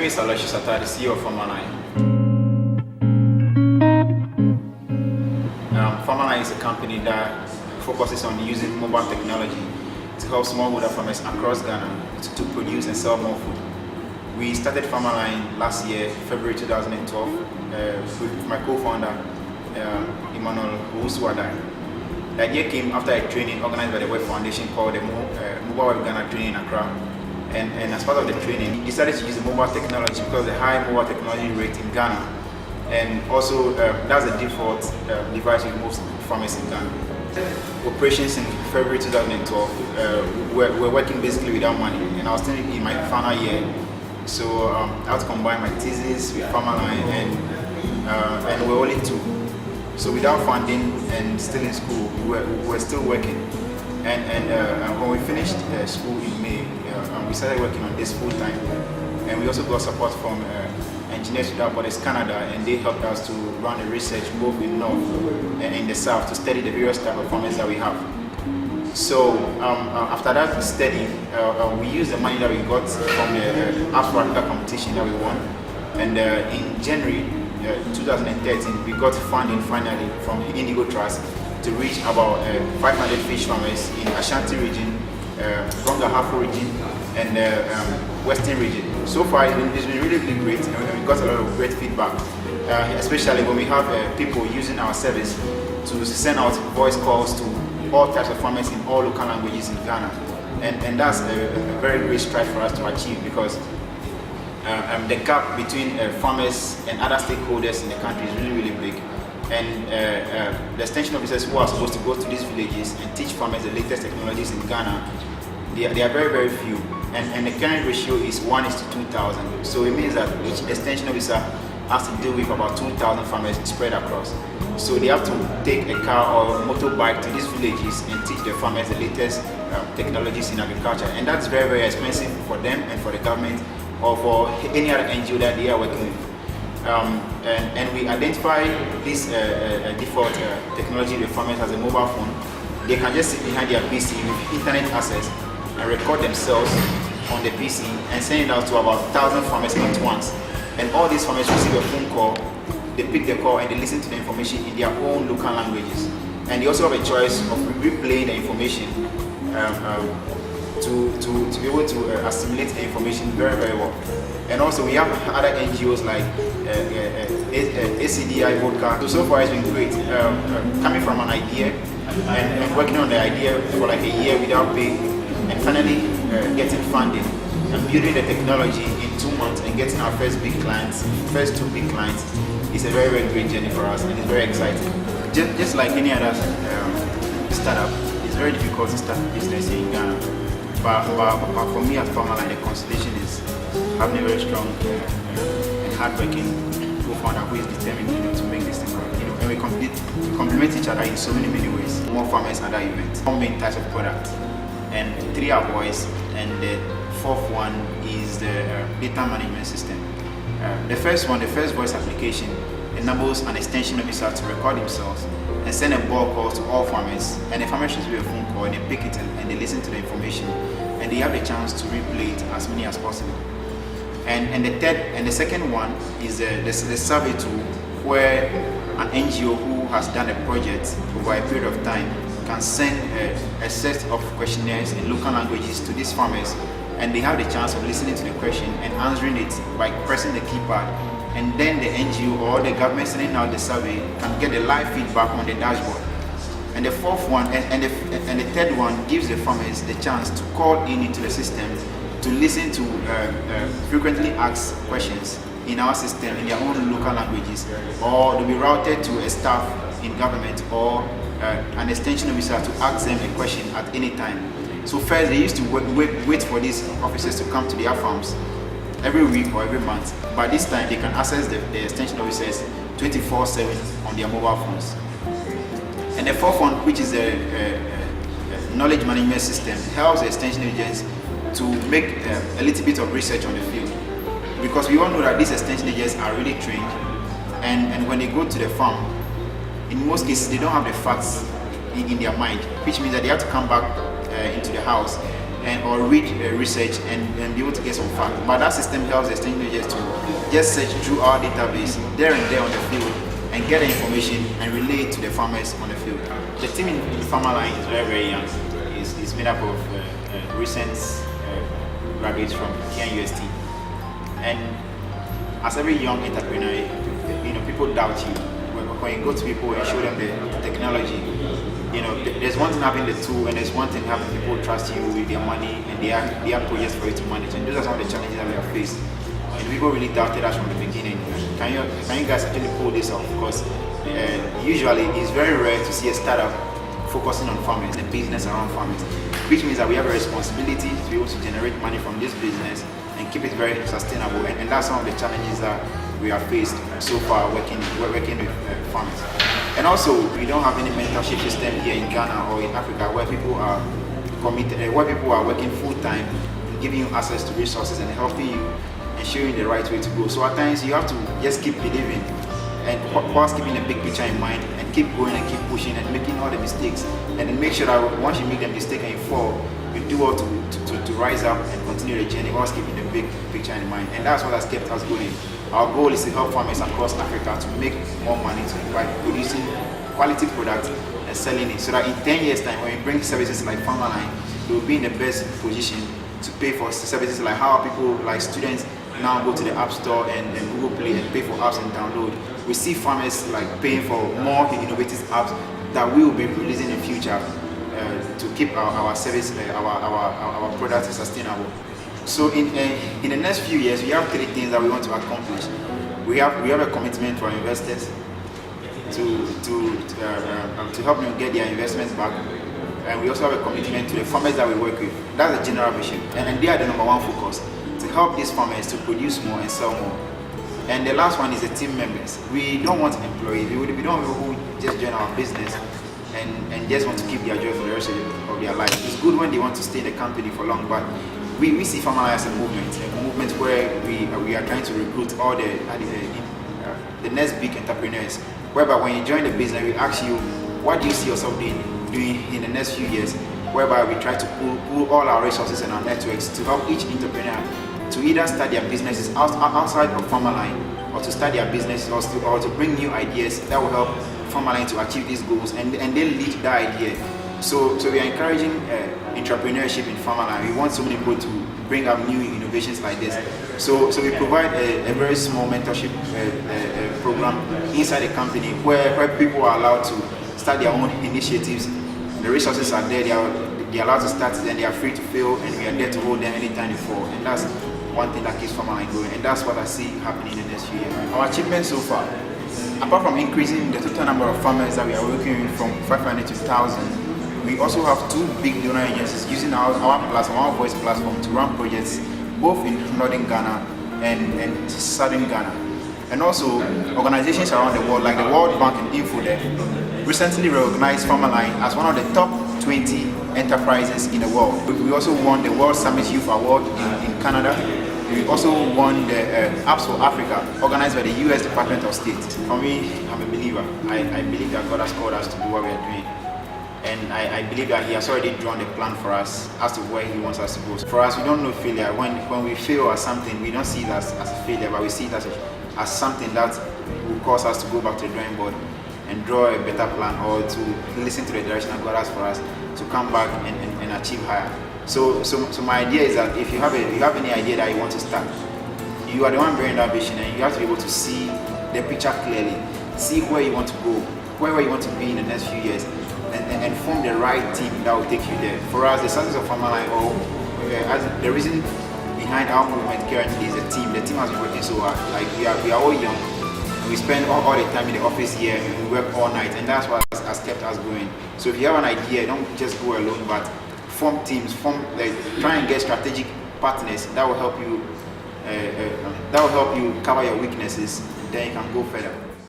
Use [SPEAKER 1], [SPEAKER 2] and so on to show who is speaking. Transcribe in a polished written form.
[SPEAKER 1] name is Alloysius Attah, the CEO of Farmerline. Farmerline is a company that focuses on using mobile technology to help smallholder farmers across Ghana to produce and sell more food. We started Farmerline last year, February 2012, with my co-founder, Alloysius Attah. The idea came after a training organized by the Web Foundation called the Mobile Web Ghana Training in Accra. And as part of the training, we decided to use the mobile technology because of the high mobile technology rate in Ghana. And also, that's the default device with most farmers in Ghana. Operations in February 2012, we're working basically without money. And I was still in my final year. So I had to combine my thesis with Farmerline, and we're only two. So without funding and still in school, we're still working. And when we finished school in May, we started working on this full time. And we also got support from Engineers Without Borders Canada, and they helped us to run the research both in North and in the South to study the various type of farmers that we have. So after that study, we used the money that we got from the Africa competition that we won. And in January 2013, we got funding finally from Indigo Trust to reach about 500 fish farmers in Ashanti region, Ronga Hafo region, and Western region. So far, it's been really great, and we got a lot of great feedback, especially when we have people using our service to send out voice calls to all types of farmers in all local languages in Ghana. And that's a very great stride for us to achieve, because the gap between farmers and other stakeholders in the country is really big. And the extension officers who are supposed to go to these villages and teach farmers the latest technologies in Ghana, they are very few. And the current ratio is 1:2,000. So it means that each extension officer has to deal with about 2,000 farmers spread across. So they have to take a car or a motorbike to these villages and teach the farmers the latest technologies in agriculture. And that's very expensive for them and for the government or for any other NGO that they are working with. And we identify this default technology with farmers as a mobile phone. They can just sit behind their PC with internet access and record themselves on the PC and send it out to about 1,000 farmers at once. And all these farmers receive a phone call, they pick the call and they listen to the information in their own local languages. And they also have a choice of replaying the information to be able to assimilate the information very well. And also we have other NGOs like ACDI Vodka. So far it's been great. Coming from an idea and working on the idea for like a year without pay, and finally getting funding and building the technology in 2 months and getting our first two big clients is a very great journey for us, and it's very exciting. Just like any other startup, it's very difficult to start a business in Ghana. But for me at Farmerline, the consolation is having a very strong and hardworking co-founder who is determined to make this thing work. And we complement each other in so many ways. More farmers, other events, 4 main types of products, and 3 are voice, and the 4th one is the data management system. The first voice application, enables an extension officer to record themselves and send a bulk call to all farmers, and the farmers receive a phone call and they pick it and they listen to the information, and they have the chance to replay it as many as possible. And the second one is the survey tool, where an NGO who has done a project over a period of time can send a set of questionnaires in local languages to these farmers, and they have the chance of listening to the question and answering it by pressing the keypad, and then the NGO or the government sending out the survey can get the live feedback on the dashboard. And the 4th one and the 3rd one gives the farmers the chance to call into the system to listen to frequently asked questions in our system in their own local languages, or to be routed to a staff in government or an extension officer to ask them a question at any time. So first they used to wait for these officers to come to their farms every week or every month, but this time they can access the extension officers 24/7 on their mobile phones. And the 4th one, which is the knowledge management system, helps the extension agents to make a little bit of research on the field, because we all know that these extension agents are really trained, and when they go to the farm, in most cases they don't have the facts in their mind, which means that they have to come back into the house and or read research and be able to get some facts. But that system helps the extension managers to just search through our database there and there on the field and get the information and relay it to the farmers on the field. The team in Farmerline is very, very young. It's made up of recent graduates from KNUST. And as every young entrepreneur, people doubt you. When you go to people and show them the technology, there's one thing having the tool, and there's one thing having people trust you with their money and their projects for you to manage. And those are some of the challenges that we have faced. And people really doubted us from the beginning. Can you guys actually pull this off? Because usually it's very rare to see a startup focusing on farmers and business around farmers, which means that we have a responsibility to be able to generate money from this business and keep it very sustainable. And that's some of the challenges that we have faced so far working with farmers. And also, we don't have any mentorship system here in Ghana or in Africa where people are committed, where people are working full time, giving you access to resources and helping you and showing you the right way to go. So at times you have to just keep believing and whilst keeping the big picture in mind and keep going and keep pushing and making all the mistakes, and then make sure that once you make the mistake and you fall, you do all to rise up and continue the journey whilst keeping the big picture in mind. And that's what has kept us going. Our goal is to help farmers across Africa to make more money by producing quality products and selling it, so that in 10 years time, when we bring services like Farmerline, we will be in the best position to pay for services like how people, like students, now go to the App Store and Google Play and pay for apps and download. We see farmers like paying for more innovative apps that we will be releasing in the future to keep our service, our products sustainable. So in the next few years, we have 3 things that we want to accomplish. We have a commitment to our investors to help them get their investments back, and we also have a commitment to the farmers that we work with. That's the general vision, and they are the number 1 focus, to help these farmers to produce more and sell more. And the last one is the team members. We don't want employees. We don't want people who just join our business and just want to keep their job for the rest of their life. It's good when they want to stay in the company for long, but we see Farmerline as a movement where we are trying to recruit all the next big entrepreneurs, whereby when you join the business, we ask you, what do you see yourself doing in the next few years, whereby we try to pull all our resources and our networks to help each entrepreneur to either start their businesses outside of Farmerline, or to start their businesses, or to bring new ideas that will help Farmerline to achieve these goals, and then lead that idea. So we are encouraging entrepreneurship in Farmerline. We want so many people to bring up new innovations like this. So we provide a very small mentorship program inside the company where people are allowed to start their own initiatives. The resources are there, they are allowed to start, and they are free to fail, and we are there to hold them anytime they fall. And that's one thing that keeps Farmerline going, and that's what I see happening in the next few years. Our achievements so far, apart from increasing the total number of farmers that we are working with from 500 to 1,000, we also have 2 big donor agencies using our platform, our voice platform, to run projects both in northern Ghana and southern Ghana. And also organizations around the world like the World Bank and InfoDev recently recognized Farmerline as one of the top 20 enterprises in the world. We also won the World Summit Youth Award in Canada. We also won the Apps for Africa, organized by the US Department of State. For me, I'm a believer. I believe that God has called us to do what we are doing. And I believe that He has already drawn the plan for us as to where He wants us to go. For us, we don't know failure. When we fail at something, we don't see it as a failure, but we see it as something that will cause us to go back to the drawing board and draw a better plan, or to listen to the direction that God has for us to come back and achieve higher. So my idea is that if you have any idea that you want to start, you are the one bearing that vision, and you have to be able to see the picture clearly, see where you want to go, where you want to be in the next few years, and form the right team that will take you there. For us, the success of Farmerline, the reason behind our movement currently is the team. The team has been working so hard. Like we are all young, and we spend all the time in the office here, and we work all night, and that's what has kept us going. So if you have an idea, don't just go alone, but form teams, try and get strategic partners that will help you cover your weaknesses. Then you can go further.